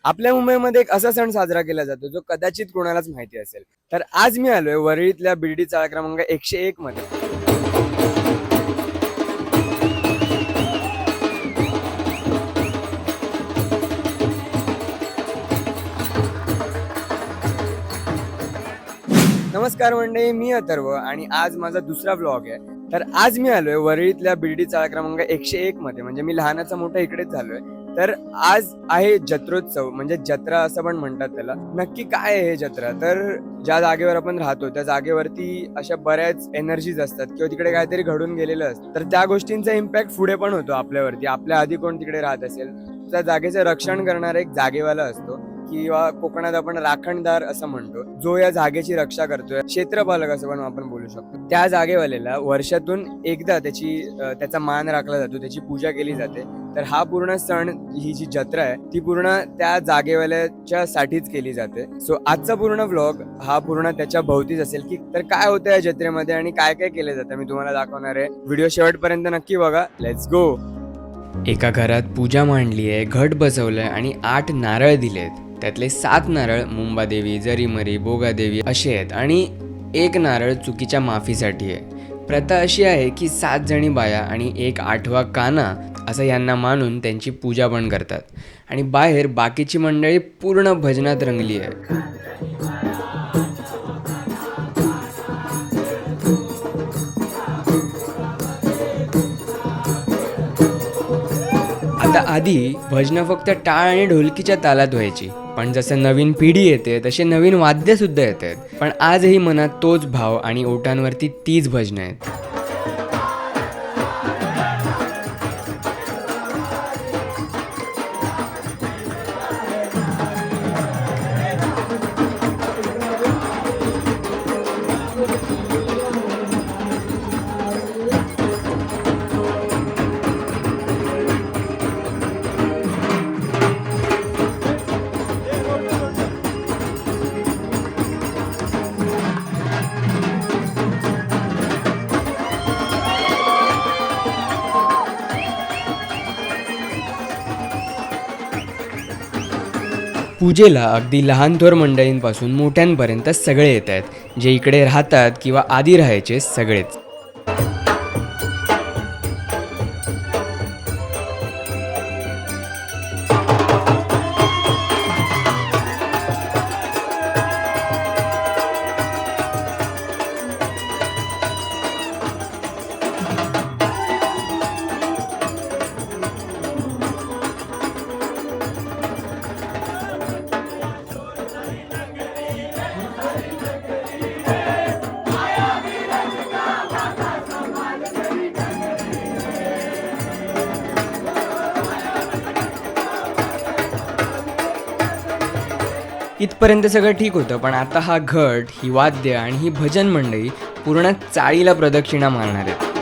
आपल्या मुंबईमध्ये एक असा सण साजरा केला जातो जो कदाचित कोणालाच माहिती असेल. तर आज मी आलोय वरळीतल्या बिर्डी चाळ क्रमांक 101 मध्ये. नमस्कार मंडळी, मी अथर्व आणि आज माझा दुसरा व्लॉग आहे. तर आज मी आलोय वरळीतल्या बिर्डी चाळ क्रमांक 101 मध्ये. म्हणजे मी लहानाचा मोठा इकडेच झालोय. तर आज आहे जत्रोत्सव, म्हणजे जत्रा असं पण म्हणतात त्याला. नक्की काय आहे हे जत्रा? तर ज्या जागेवर आपण राहतो त्या जागेवरती अशा बऱ्याच एनर्जीज असतात किंवा तिकडे काहीतरी घडून गेलेलं असतं. तर त्या गोष्टींचा इम्पॅक्ट पुढे पण होतो आपल्यावरती. आपल्या आधी कोण तिकडे राहत असेल त्या जागेचं रक्षण करणारा एक जागेवाला असतो, किंवा कोकणात आपण राखणदार असं म्हणतो, जो या जागेची रक्षा करतोय. क्षेत्रपालक असं पण आपण बोलू शकतो. त्या जागेवाल्याला वर्षातून एकदा त्याचा मान राखला जातो, त्याची पूजा केली जाते. तर हा पूर्ण सण, ही जी जत्रा आहे ती पूर्ण त्या जागेवाल्याच्या साठीच केली जाते. सो आजचा पूर्ण व्लॉग हा पूर्ण त्याच्या भोवतीच असेल, की तर काय होतं या जत्रेमध्ये आणि काय काय केलं जातं मी तुम्हाला दाखवणार आहे. व्हिडिओ शेवटपर्यंत नक्की बघा. Let's go. एका घरात पूजा मांडली आहे, घट बसवलंय आणि 8 नारळ दिलेत. त्यातले 7 नारळ मुंबादेवी, जरीमरी, बोगादेवी असे आहेत आणि 1 नारळ चुकीच्या माफीसाठी आहे. प्रथा अशी आहे की 7 जणी बाया आणि 1 8वा काना असं यांना मानून त्यांची पूजा पण करतात. आणि बाहेर बाकीची मंडळी पूर्ण भजनात रंगली आहे. आता आधी भजनं फक्त टाळ आणि ढोलकीच्या तालात व्हायची, पण जसं नवीन पिढी येते तसे नवीन वाद्य सुद्धा येत आहेत. पण आजही मनात तोच भाव आणि ओठांवरती तीच भजनं आहेत. पूजेला अगदी लहान थोर मंडळींपासून मोठ्यांपर्यंत सगळे येत आहेत, जे इकडे राहतात किंवा आधी राहायचे सगळेच. इथपर्यंत सगळं ठीक होतं, पण आता हा घट, ही वाद्य आणि ही भजन मंडळी पूर्ण चाळीला प्रदक्षिणा मारणार आहेत.